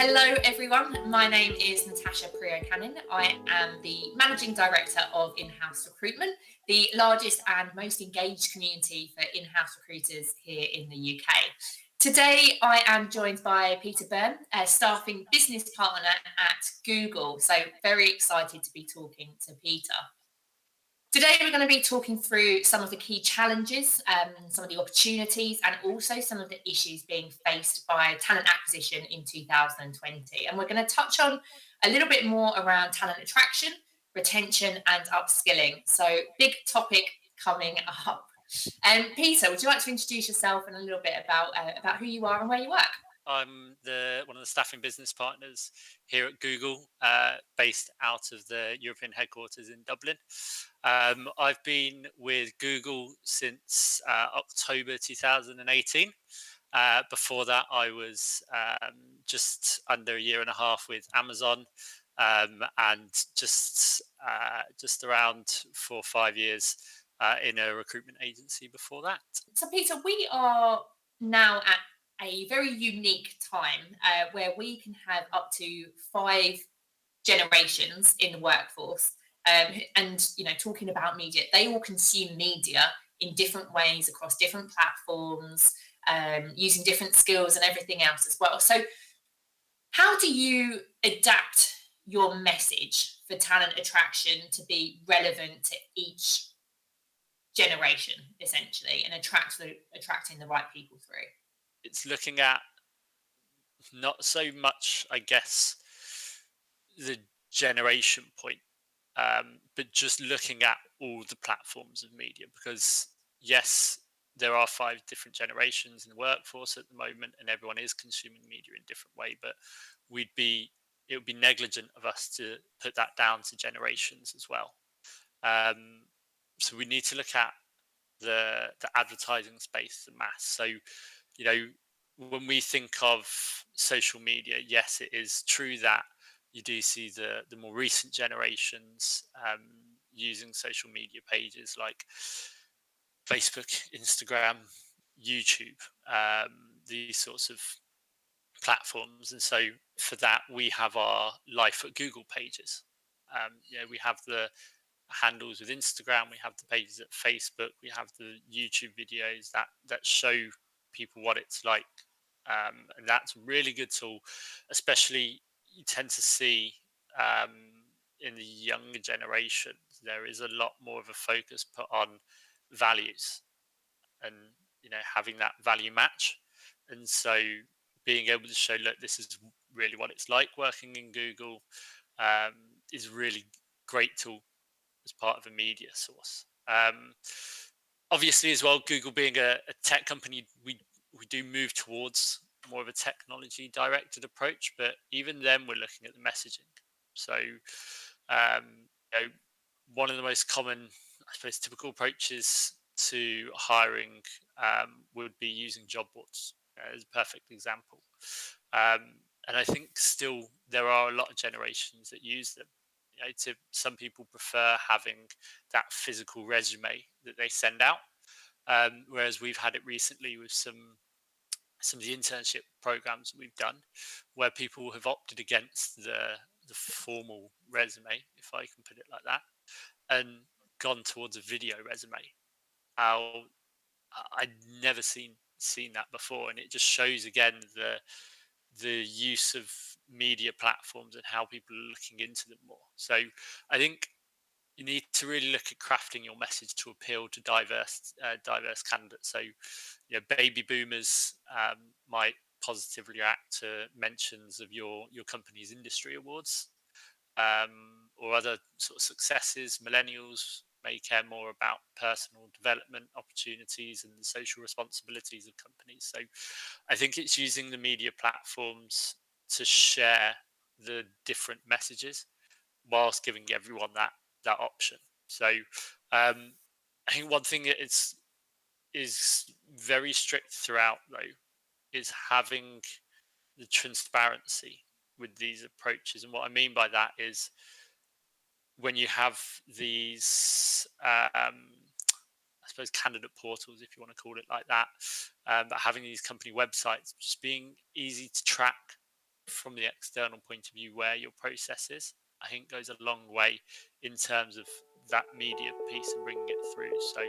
Hello everyone, my name is Natasha Prio-Cannon. I am the Managing Director of In-House Recruitment, the largest and most engaged community for in-house recruiters here in the UK. Today I am joined by Peter Bryne, a staffing business partner at Google. So very excited to be talking to Peter. Today, we're going to be talking through some of the key challenges, some of the opportunities, and also some of the issues being faced by talent acquisition in 2020. And we're going to touch on a little bit more around talent attraction, retention, and upskilling. So, big topic coming up. Peter, would you like to introduce yourself and a little bit about who you are and where you work? I'm one of the staffing business partners here at Google, based out of the European headquarters in Dublin. I've been with Google since October 2018. Before that, I was just under a year and a half with Amazon, and just around 4 or 5 years in a recruitment agency before that. So, Peter, we are now at a very unique time where we can have up to 5 generations in the workforce. And talking about media, they all consume media in different ways across different platforms, using different skills and everything else as well. So, how do you adapt your message for talent attraction to be relevant to each generation, essentially, and attracting the right people through? It's looking at not so much, I guess, the generation point, but just looking at all the platforms of media. Because yes, there are 5 different generations in the workforce at the moment, and everyone is consuming media in a different way. But it would be negligent of us to put that down to generations as well. Um, so we need to look at the advertising space, the mass. So you know, when we think of social media, yes, it is true that you do see the more recent generations using social media pages like Facebook, Instagram, YouTube, these sorts of platforms. And so for that, we have our Life at Google pages. We have the handles with Instagram, we have the pages at Facebook, we have the YouTube videos that show people what it's like, and that's a really good tool. Especially, you tend to see um, in the younger generations there is a lot more of a focus put on values, and having that value match. And so being able to show, look, this is really what it's like working in Google, um, is really great tool as part of a media source. Obviously, as well, Google being a tech company, we do move towards more of a technology directed approach, but even then, we're looking at the messaging. So, you know, one of the most common, I suppose, typical approaches to hiring would be using job boards as a perfect example. And I think still there are a lot of generations that use them. Some people prefer having that physical resume that they send out, whereas we've had it recently with some of the internship programs that we've done, where people have opted against the formal resume, if I can put it like that, and gone towards a video resume. How I'd never seen that before, and it just shows again the use of media platforms and how people are looking into them more. So I think you need to really look at crafting your message to appeal to diverse candidates. So, baby boomers might positively react to mentions of your company's industry awards, or other sort of successes. Millennials may care more about personal development opportunities and the social responsibilities of companies. So I think it's using the media platforms to share the different messages whilst giving everyone that option. So I think one thing that is very strict throughout, though, is having the transparency with these approaches. And what I mean by that is when you have these, I suppose, candidate portals, if you want to call it like that, but having these company websites just being easy to track from the external point of view where your process is, I think goes a long way in terms of that media piece and bringing it through. So